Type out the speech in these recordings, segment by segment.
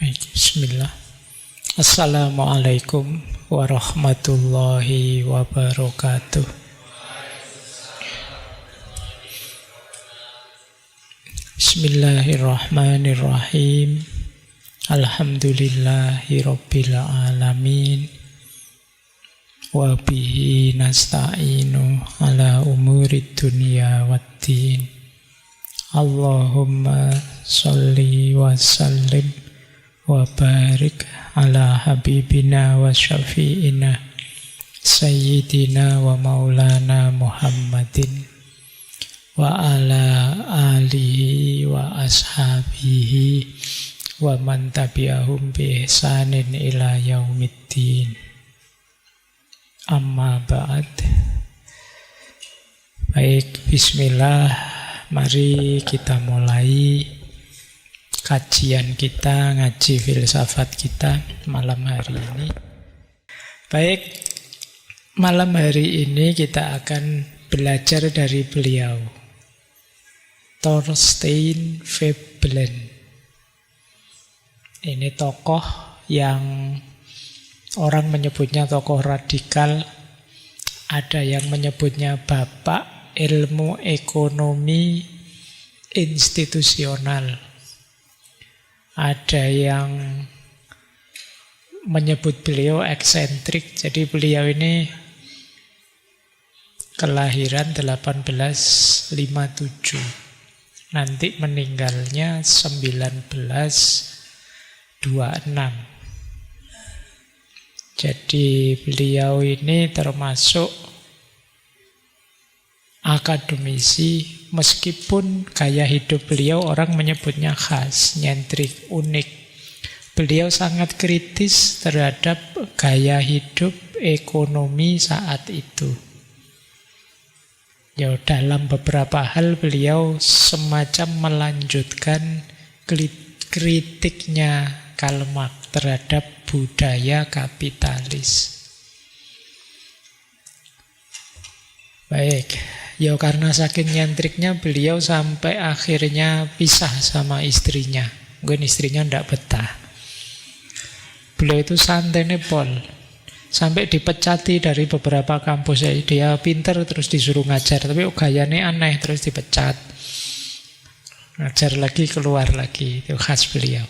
Baik, bismillah. Assalamualaikum warahmatullahi wabarakatuh. Bismillahirrahmanirrahim. Alhamdulillahi rabbil alamin. Wa bihi nasta'inu ala umurid dunya waddin. Allahumma sholli wa sallim wa barik ala habibina wa syafi'ina sayyidina wa maulana Muhammadin wa ala alihi wa ashabihi wa man tabi'ahum bi ihsanin ila yaumiddin. Amma ba'd. Baik, bismillah. Mari kita mulai kajian kita, ngaji filsafat kita malam hari ini. Baik, malam hari ini kita akan belajar dari beliau, Thorstein Veblen. Ini tokoh yang orang menyebutnya tokoh radikal, ada yang menyebutnya bapak ilmu ekonomi institusional. Ada yang menyebut beliau eksentrik. Jadi beliau ini kelahiran 1857. Nanti meninggalnya 1926. Jadi beliau ini termasuk akademisi, meskipun gaya hidup beliau orang menyebutnya khas, nyentrik, unik. Beliau sangat kritis terhadap gaya hidup ekonomi saat itu. Ya, dalam beberapa hal beliau semacam melanjutkan kritiknya Karl Marx terhadap budaya kapitalis. Baik, ya karena saking nyentriknya beliau sampai akhirnya pisah sama istrinya. Mungkin istrinya tidak betah. Beliau itu santai pol, sampai dipecati dari beberapa kampus. Dia pinter terus disuruh ngajar, tapi gayanya aneh terus dipecat. Ngajar lagi, keluar lagi, itu khas beliau.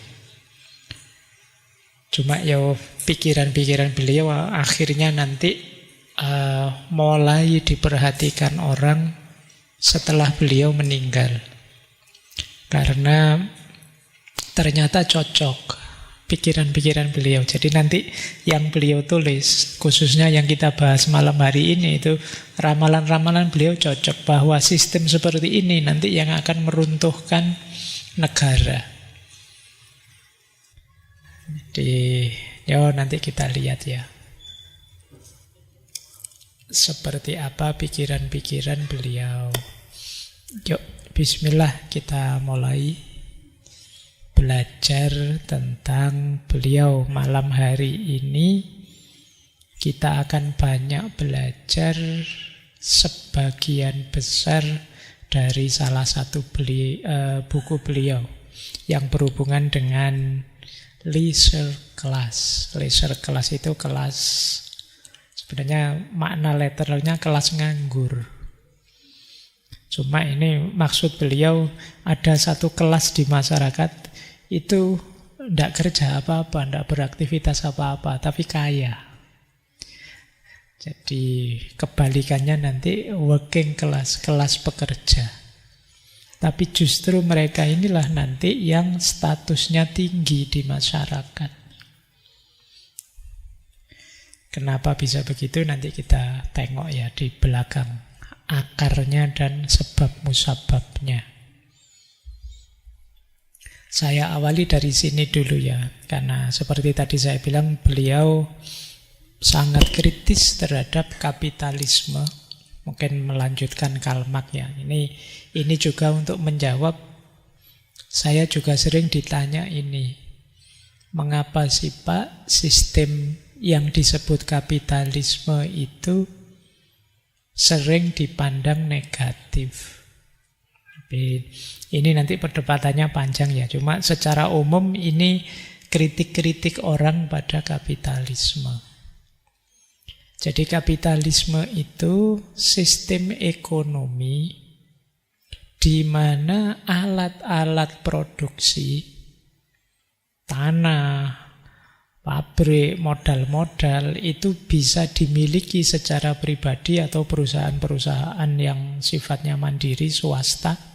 Cuma ya pikiran-pikiran beliau akhirnya nanti mulai diperhatikan orang setelah beliau meninggal, karena ternyata cocok pikiran-pikiran beliau. Jadi nanti yang beliau tulis, khususnya yang kita bahas malam hari ini, itu ramalan-ramalan beliau cocok bahwa sistem seperti ini nanti yang akan meruntuhkan negara. Jadi nanti kita lihat ya seperti apa pikiran-pikiran beliau. Yuk, bismillah, kita mulai belajar tentang beliau. Malam hari ini kita akan banyak belajar sebagian besar dari salah satu buku beliau yang berhubungan dengan leisure class. Leisure class itu kelas, sebenarnya makna letternya kelas nganggur. Cuma ini maksud beliau ada satu kelas di masyarakat itu tidak kerja apa-apa, tidak beraktivitas apa-apa, tapi kaya. Jadi kebalikannya nanti working class, kelas pekerja. Tapi justru mereka inilah nanti yang statusnya tinggi di masyarakat. Kenapa bisa begitu? Nanti kita tengok ya di belakang akarnya dan sebab musababnya. Saya awali dari sini dulu ya, karena seperti tadi saya bilang beliau sangat kritis terhadap kapitalisme. Mungkin melanjutkan Karl Marx ya. Ini juga untuk menjawab, saya juga sering ditanya ini. Mengapa sih Pak sistem yang disebut kapitalisme itu sering dipandang negatif? Ini nanti perdebatannya panjang ya. Cuma secara umum ini kritik-kritik orang pada kapitalisme. Jadi kapitalisme itu sistem ekonomi di mana alat-alat produksi, tanah, pabrik, modal-modal itu bisa dimiliki secara pribadi atau perusahaan-perusahaan yang sifatnya mandiri, swasta.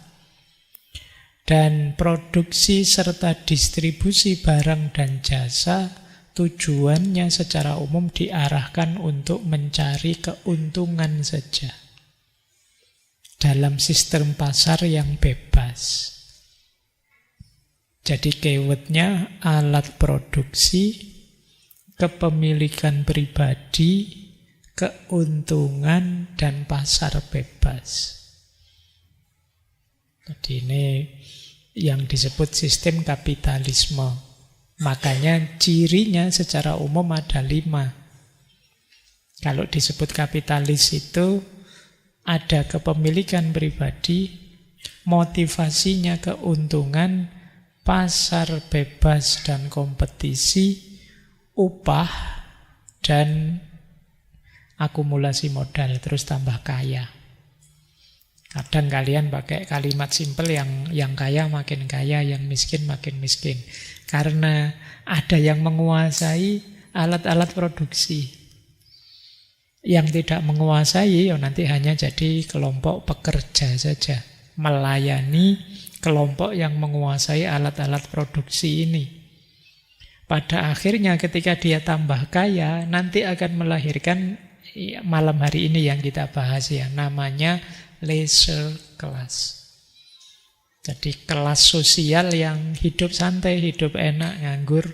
Dan produksi serta distribusi barang dan jasa tujuannya secara umum diarahkan untuk mencari keuntungan saja dalam sistem pasar yang bebas. Jadi keywordnya alat produksi, kepemilikan pribadi, keuntungan, dan pasar bebas. Jadi ini yang disebut sistem kapitalisme. Makanya cirinya secara umum ada 5. Kalau disebut kapitalis itu ada kepemilikan pribadi, motivasinya keuntungan, pasar bebas dan kompetisi, upah, dan akumulasi modal, terus tambah kaya. Kadang kalian pakai kalimat simpel yang kaya makin kaya, yang miskin makin miskin. Karena ada yang menguasai alat-alat produksi. Yang tidak menguasai, nanti hanya jadi kelompok pekerja saja. Melayani kelompok yang menguasai alat-alat produksi ini. Pada akhirnya ketika dia tambah kaya, nanti akan melahirkan malam hari ini yang kita bahas ya, namanya leisure class. Jadi kelas sosial yang hidup santai, hidup enak, nganggur.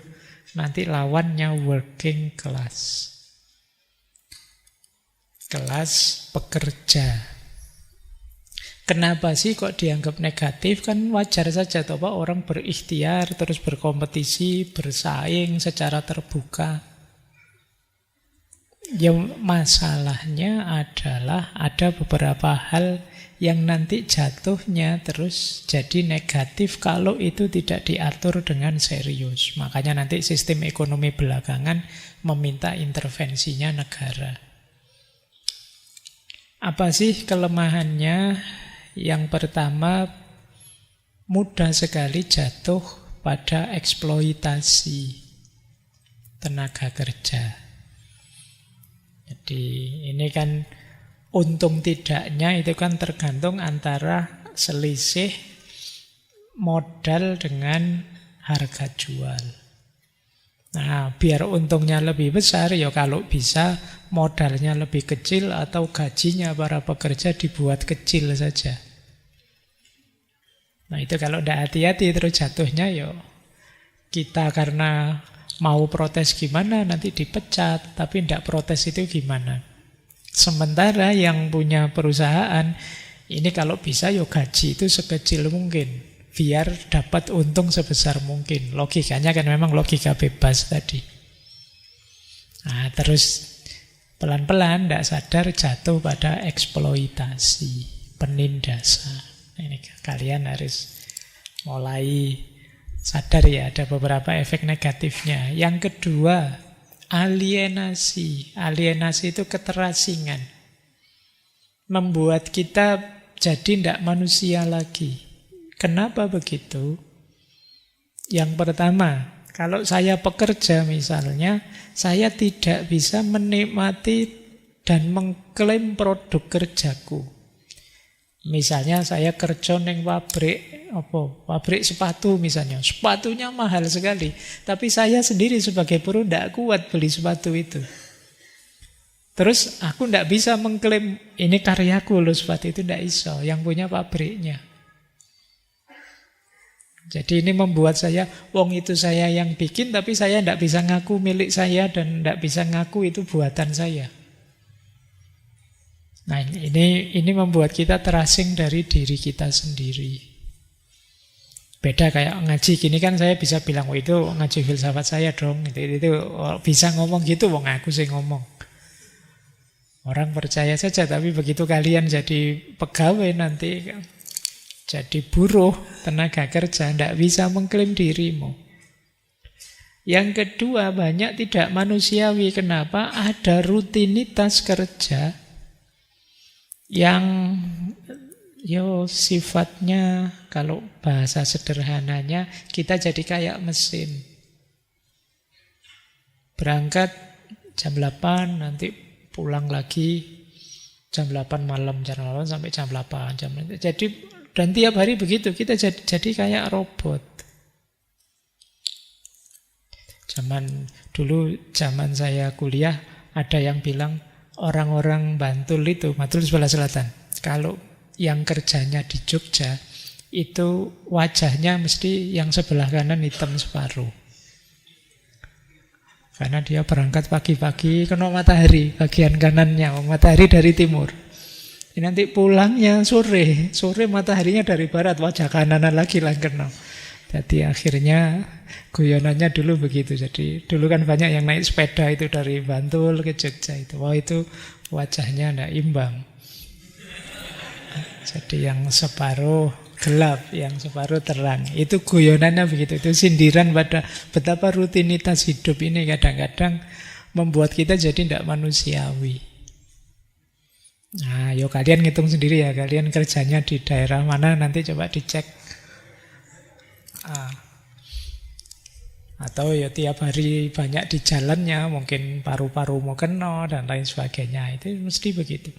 Nanti lawannya working class. Kelas pekerja. Kenapa sih kok dianggap negatif? Kan wajar saja toh Pak, orang berikhtiar, terus berkompetisi, bersaing secara terbuka. Ya masalahnya adalah ada beberapa hal yang nanti jatuhnya terus jadi negatif kalau itu tidak diatur dengan serius. Makanya nanti sistem ekonomi belakangan meminta intervensinya negara. Apa sih kelemahannya? Yang pertama, mudah sekali jatuh pada eksploitasi tenaga kerja. Jadi ini kan untung tidaknya itu kan tergantung antara selisih modal dengan harga jual. Nah, biar untungnya lebih besar, ya kalau bisa modalnya lebih kecil atau gajinya para pekerja dibuat kecil saja. Nah, itu kalau tidak hati-hati terus jatuhnya ya kita karena mau protes gimana nanti dipecat, tapi tidak protes itu gimana. Sementara yang punya perusahaan, ini kalau bisa ya gaji itu sekecil mungkin, biar dapat untung sebesar mungkin. Logikanya kan memang logika bebas tadi. Nah, terus pelan-pelan tidak sadar jatuh pada eksploitasi, penindasan. Ini kalian harus mulai sadar ya, ada beberapa efek negatifnya. Yang kedua, alienasi. Alienasi itu keterasingan. Membuat kita jadi tidak manusia lagi. Kenapa begitu? Yang pertama, kalau saya pekerja misalnya, saya tidak bisa menikmati dan mengklaim produk kerjaku. Misalnya saya kerja neng pabrik sepatu misalnya. Sepatunya mahal sekali. Tapi saya sendiri sebagai buruh tidak kuat beli sepatu itu. Terus aku tidak bisa mengklaim ini karyaku loh, sepatu itu tidak iso. Yang punya pabriknya. Jadi ini membuat saya, wong itu saya yang bikin, tapi saya tidak bisa ngaku milik saya dan tidak bisa ngaku itu buatan saya. Nah ini membuat kita terasing dari diri kita sendiri. Beda kayak ngaji gini kan saya bisa bilang, oh itu ngaji filsafat saya dong. Itu bisa ngomong gitu, wong aku sih ngomong. Orang percaya saja, tapi begitu kalian jadi pegawai nanti, jadi buruh, tenaga kerja, tidak bisa mengklaim dirimu. Yang kedua, banyak tidak manusiawi. Kenapa? Ada rutinitas kerja yang sifatnya, kalau bahasa sederhananya, kita jadi kayak mesin. Berangkat jam 8, nanti pulang lagi jam 8 malam, jam 8 sampai jam 8. Jadi, dan tiap hari begitu, kita jadi kayak robot. Zaman saya kuliah, ada yang bilang orang-orang Bantul sebelah selatan, kalau yang kerjanya di Jogja, itu wajahnya mesti yang sebelah kanan hitam separuh. Karena dia berangkat pagi-pagi kena matahari, bagian kanannya, matahari dari timur. Ini nanti pulangnya sore mataharinya dari barat, wajah kananan lagi lah kena. Jadi akhirnya guyonannya dulu begitu. Jadi dulu kan banyak yang naik sepeda itu dari Bantul ke Jogja itu. Wah, itu wajahnya tidak imbang. Jadi yang separuh gelap, yang separuh terang. Itu guyonannya begitu. Itu sindiran pada betapa rutinitas hidup ini kadang-kadang membuat kita jadi tidak manusiawi. Nah, kalian ngitung sendiri ya. Kalian kerjanya di daerah mana, nanti coba dicek. Atau tiap hari banyak di jalannya, mungkin paru-paru mau kena dan lain sebagainya. Itu mesti begitu.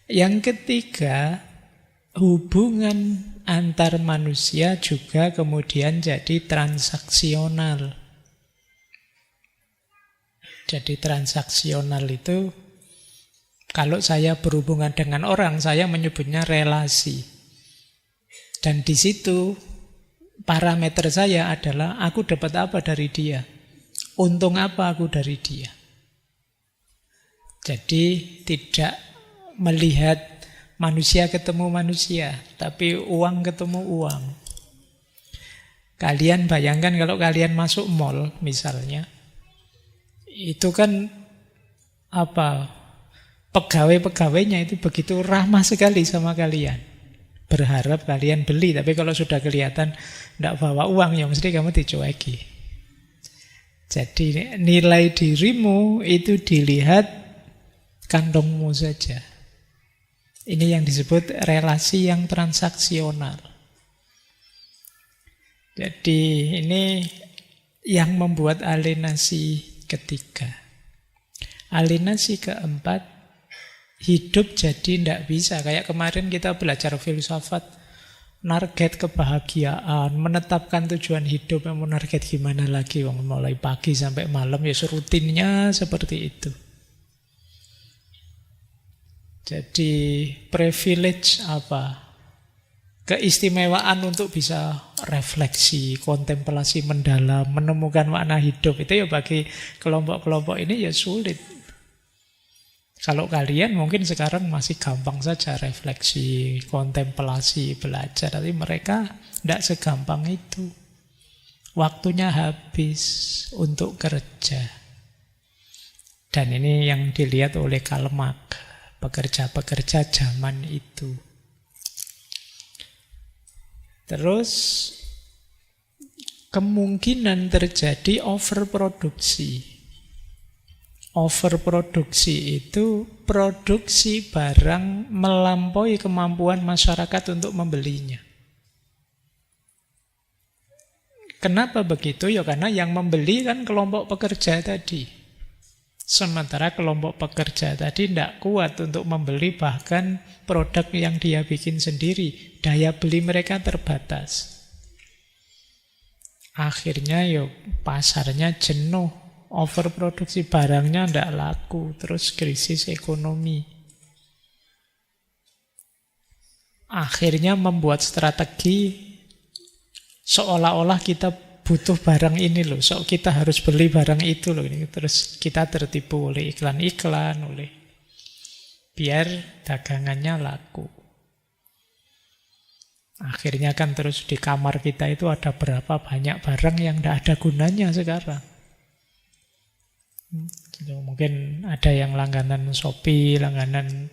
Yang ketiga, hubungan antar manusia juga kemudian jadi transaksional. Jadi transaksional itu, kalau saya berhubungan dengan orang, saya menyebutnya relasi. Dan di situ parameter saya adalah aku dapat apa dari dia, untung apa aku dari dia. Jadi tidak melihat manusia ketemu manusia, tapi uang ketemu uang. Kalian bayangkan kalau kalian masuk mall misalnya, itu kan pegawai-pegawainya itu begitu ramah sekali sama kalian. Berharap kalian beli, tapi kalau sudah kelihatan tidak bawa uang, ya mesti kamu dicueki. Jadi nilai dirimu itu dilihat kantongmu saja. Ini yang disebut relasi yang transaksional. Jadi ini yang membuat alienasi ketiga. Alienasi keempat, hidup jadi tidak bisa. Kayak kemarin kita belajar filsafat, target kebahagiaan, menetapkan tujuan hidup, yang mau target gimana lagi, mulai pagi sampai malam ya rutinnya seperti itu. Jadi privilege keistimewaan untuk bisa refleksi, kontemplasi mendalam, menemukan makna hidup, itu ya bagi kelompok-kelompok ini ya sulit. Kalau kalian mungkin sekarang masih gampang saja refleksi, kontemplasi, belajar. Tapi mereka tidak segampang itu. Waktunya habis untuk kerja. Dan ini yang dilihat oleh Karl Marx, pekerja-pekerja zaman itu. Terus kemungkinan terjadi overproduksi. Overproduksi itu produksi barang melampaui kemampuan masyarakat untuk membelinya. Kenapa begitu? Ya karena yang membeli kan kelompok pekerja tadi. Sementara kelompok pekerja tadi tidak kuat untuk membeli bahkan produk yang dia bikin sendiri. Daya beli mereka terbatas. Akhirnya pasarnya jenuh. Overproduksi barangnya tidak laku, terus krisis ekonomi. Akhirnya membuat strategi seolah-olah kita butuh barang ini loh, kita harus beli barang itu loh. Terus kita tertipu oleh iklan-iklan, biar dagangannya laku. Akhirnya kan terus di kamar kita itu ada berapa banyak barang yang tidak ada gunanya sekarang. Mungkin ada yang langganan Shopee, langganan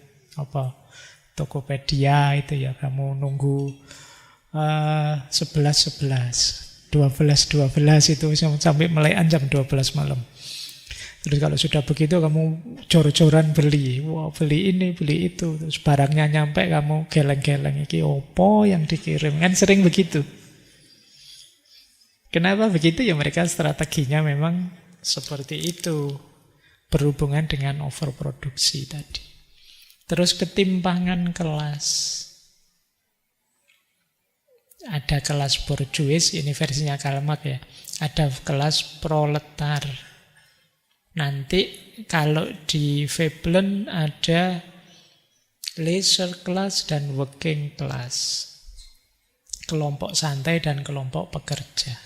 Tokopedia itu ya, kamu nunggu 11.11. 12 itu sampai melekan jam 12 malam. Terus kalau sudah begitu kamu jor-joran beli. Wah, beli ini, beli itu. Terus barangnya nyampe kamu geleng-geleng. Iki opo yang dikirim. Kan sering begitu. Kenapa begitu? Ya mereka strateginya memang seperti itu. Berhubungan dengan overproduksi tadi. Terus ketimpangan kelas. Ada kelas borjuis, ini versinya Karl Marx ya. Ada kelas proletar. Nanti kalau di Veblen ada leisure class dan working class. Kelompok santai dan kelompok pekerja.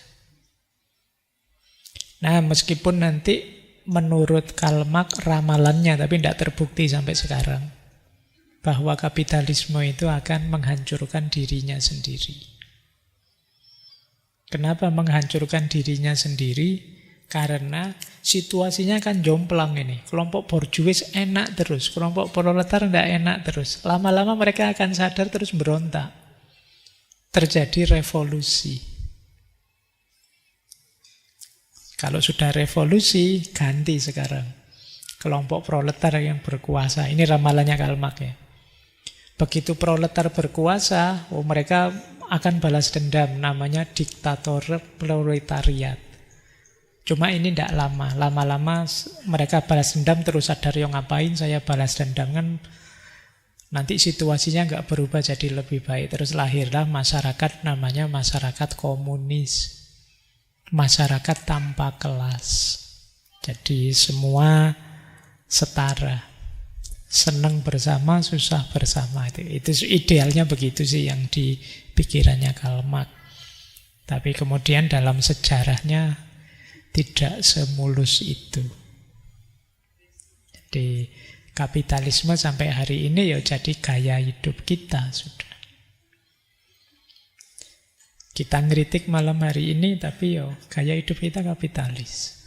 Nah, meskipun nanti menurut Karl Marx ramalannya, tapi tidak terbukti sampai sekarang, bahwa kapitalisme itu akan menghancurkan dirinya sendiri. Kenapa menghancurkan dirinya sendiri? Karena situasinya kan jomplang ini. Kelompok borjuis enak terus, kelompok proletar tidak enak terus. Lama-lama mereka akan sadar terus berontak. Terjadi revolusi. Kalau sudah revolusi, ganti sekarang. Kelompok proletar yang berkuasa. Ini ramalannya Karl Marx ya. Begitu proletar berkuasa, mereka akan balas dendam. Namanya diktator proletariat. Cuma ini tidak lama. Lama-lama mereka balas dendam terus sadar, yang ngapain saya balas dendam kan. Nanti situasinya nggak berubah jadi lebih baik. Terus lahirlah masyarakat namanya masyarakat komunis. Masyarakat tanpa kelas. Jadi semua setara. Senang bersama, susah bersama. Itu idealnya begitu sih yang di pikirannya Karl Marx. Tapi kemudian dalam sejarahnya tidak semulus itu. Jadi kapitalisme sampai hari ini ya jadi gaya hidup kita sudah. Kita ngeritik malam hari ini, tapi ya gaya hidup kita kapitalis.